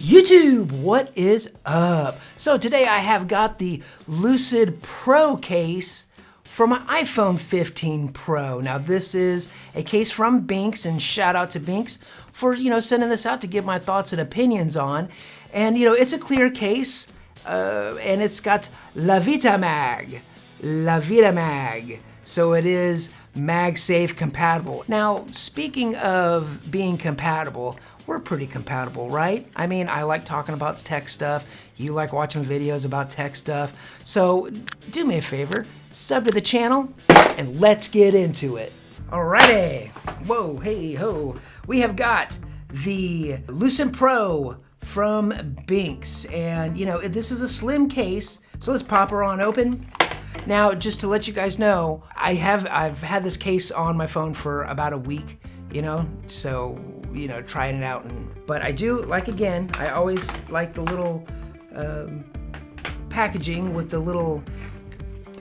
YouTube, what is up? So today I have got the Lucid Pro case for my iPhone 15 Pro. Now this is a case from BENKS, and shout out to BENKS for sending this out to give my thoughts and opinions on. And it's a clear case, and it's got La Vida Mag, so it is MagSafe compatible. Now, speaking of being compatible, we're pretty compatible, right? I mean, I like talking about tech stuff. You like watching videos about tech stuff. So do me a favor, sub to the channel, and let's get into it. Alrighty. Whoa, hey, ho. We have got the Lucid Pro from BENKS, and this is a slim case, so let's pop her on open. Now, just to let you guys know, I've had this case on my phone for about a week, so trying it out, but I do like, again, I always like the little packaging with the little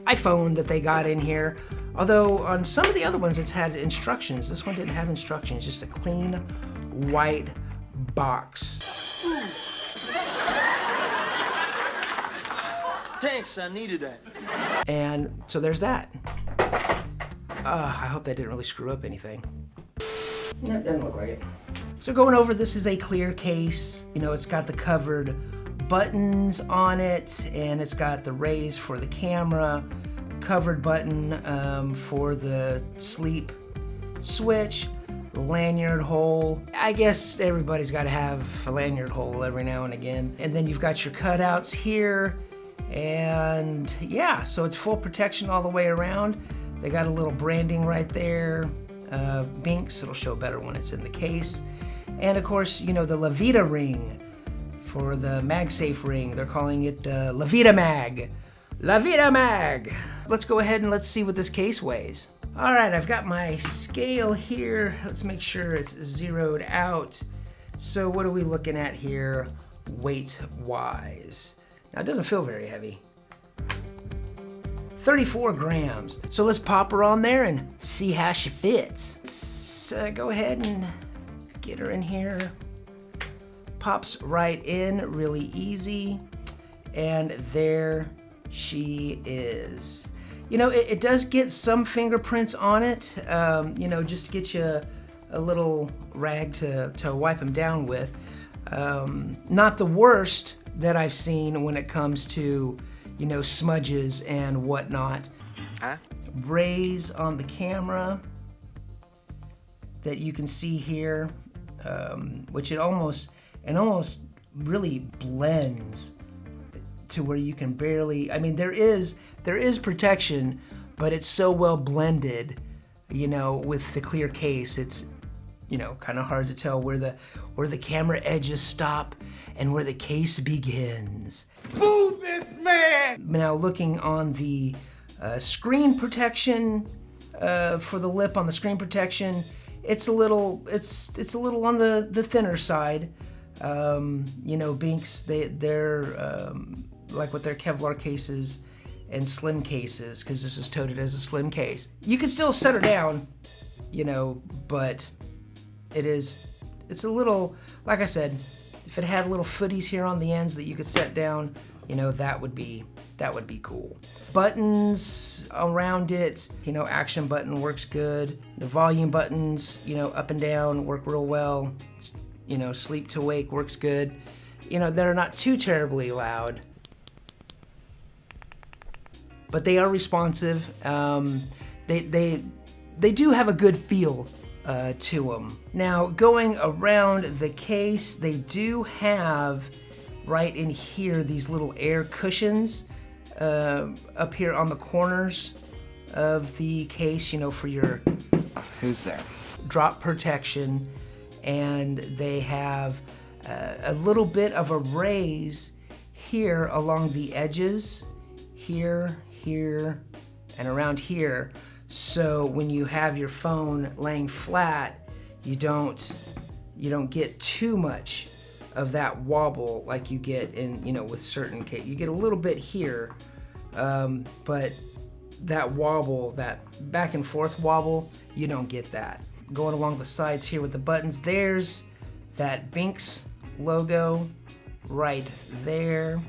iPhone that they got in here. Although on some of the other ones it's had instructions. This one didn't have instructions, just a clean white box. Thanks, I needed that. And so there's that. I hope that didn't really screw up anything. No, it doesn't look like it. So going over, this is a clear case. It's got the covered buttons on it, and it's got the raise for the camera, covered button for the sleep switch, the lanyard hole. I guess everybody's got to have a lanyard hole every now and again. And then you've got your cutouts here. And yeah, so it's full protection all the way around. They got a little branding right there. BENKS, it'll show better when it's in the case. And of course, the La Vida ring for the MagSafe ring. They're calling it La Vida Mag. La Vida Mag! Let's go ahead and let's see what this case weighs. All right, I've got my scale here. Let's make sure it's zeroed out. So what are we looking at here weight-wise? Now, it doesn't feel very heavy. 34 grams. So let's pop her on there and see how she fits. Let's go ahead and get her in here. Pops right in, really easy. And there she is. It does get some fingerprints on it, just to get you a little rag to wipe them down with. Not the worst that I've seen when it comes to, smudges and whatnot. Huh? Rays on the camera that you can see here, which it almost really blends to where you can barely, there is protection, but it's so well blended, with the clear case. It's kind of hard to tell where the camera edges stop and where the case begins. Boo this man! Now, looking on the screen protection for the lip on the screen protection, it's a little on the thinner side. BENKS, they're like with their Kevlar cases and slim cases, because this is touted as a slim case. You can still set her down, but it's a little, like I said, if it had little footies here on the ends that you could set down, that would be cool. Buttons around it, action button works good. The volume buttons, up and down work real well. Sleep to wake works good. They're not too terribly loud, but they are responsive. They do have a good feel to them. Now, going around the case, they do have right in here these little air cushions up here on the corners of the case, for your Who's there? drop protection. And they have a little bit of a raise here along the edges, here, and around here. So when you have your phone laying flat, you don't get too much of that wobble like you get in, with certain cases. You get a little bit here, but that wobble, that back and forth wobble, you don't get that. Going along the sides here with the buttons, there's that BENKS logo right there.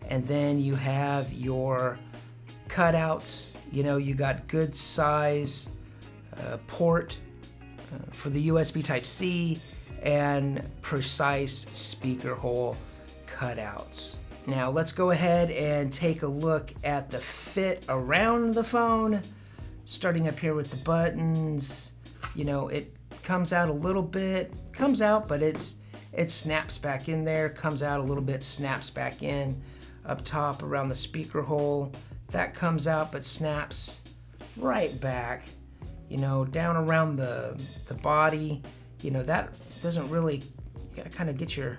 And then you have your cutouts. You know, you got good size port for the USB Type-C and precise speaker hole cutouts. Now let's go ahead and take a look at the fit around the phone. Starting up here with the buttons, you know, it comes out a little bit, comes out, but it snaps back in there, comes out a little bit, snaps back in. Up top around the speaker hole, that comes out but snaps right back. You know, down around the body, you know, that doesn't really, you gotta kind of get your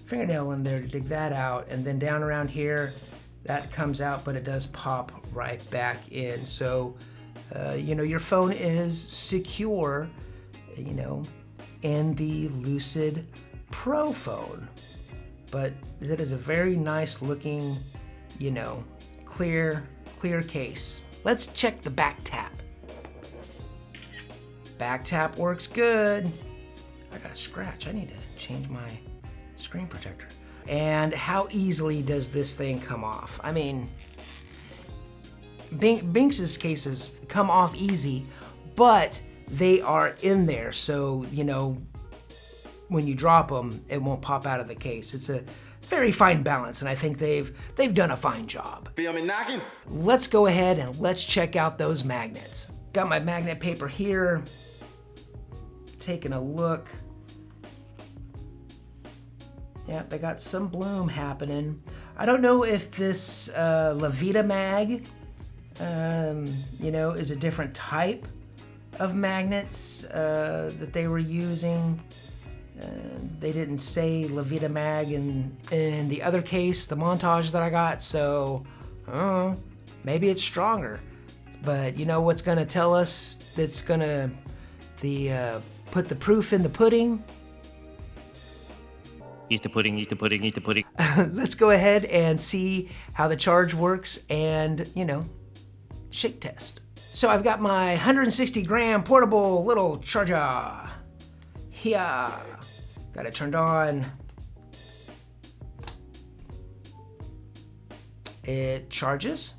fingernail in there to dig that out. And then down around here, that comes out, but it does pop right back in. So, you know, your phone is secure, you know, in the Lucid Pro phone. But it is a very nice looking, you know, clear case. Let's check the back tap. Back tap works good. I got a scratch. I need to change my screen protector. And how easily does this thing come off? I mean, BENKS' cases come off easy, but they are in there, so, you know, when you drop them, it won't pop out of the case. It's a very fine balance, and I think they've done a fine job. Feel me knocking? Let's go ahead and let's check out those magnets. Got my magnet paper here. Taking a look. Yeah, they got some bloom happening. I don't know if this Levita mag, you know, is a different type of magnets that they were using. They didn't say Levita mag in the other case, the montage that I got, so maybe it's stronger. But you know what's gonna tell us that's gonna put the proof in the pudding? Eat the pudding, eat the pudding, eat the pudding. Let's go ahead and see how the charge works and, you know, shake test. So I've got my 160 gram portable little charger. Here. Got it turned on. It charges,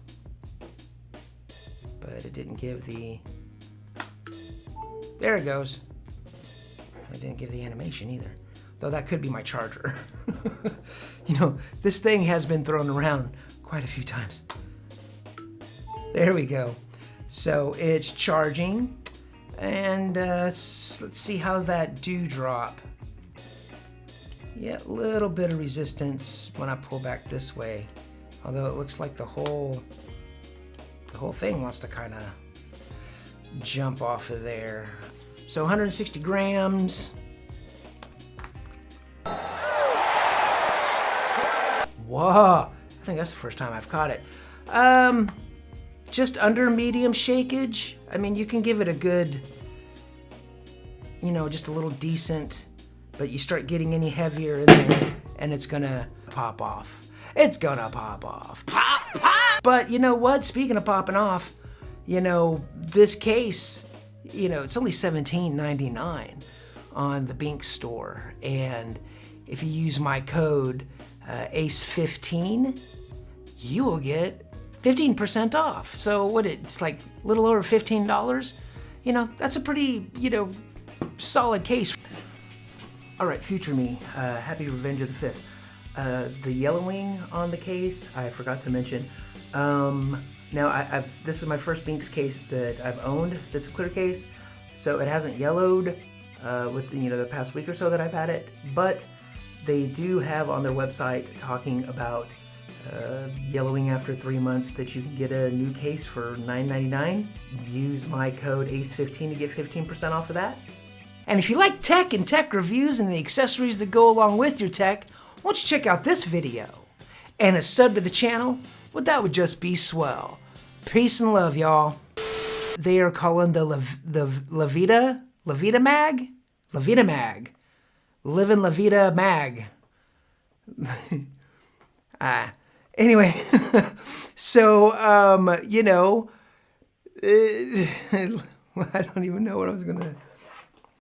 but it didn't give the, there it goes. It didn't give the animation either, though that could be my charger. You know, this thing has been thrown around quite a few times. There we go. So it's charging, and let's see how's that dewdrop. Yeah, a little bit of resistance when I pull back this way, although it looks like the whole thing wants to kind of jump off of there. So 160 grams. Whoa, I think that's the first time I've caught it. Just under medium shakeage. I mean, you can give it a good, you know, just a little decent, but you start getting any heavier in there and it's gonna pop off. It's gonna pop off. Pop, pop! But you know what? Speaking of popping off, you know, this case, you know, it's only $17.99 on the BENKS store. And if you use my code ACE15, you will get 15% off. So what, it's like a little over $15. You know, that's a pretty, you know, solid case. All right, future me, happy Revenge of the 5th. The yellowing on the case, I forgot to mention. Now, this is my first BENKS case that I've owned that's a clear case, so it hasn't yellowed with, you know, the past week or so that I've had it, but they do have on their website talking about yellowing after 3 months, that you can get a new case for $9.99. Use my code ACE15 to get 15% off of that. And if you like tech and tech reviews and the accessories that go along with your tech, why don't you check out this video? And a sub to the channel, well, that would just be swell. Peace and love, y'all. They are calling the Levita mag? Levita mag. Livin' Levita mag. Anyway, so, you know, I don't even know what I was gonna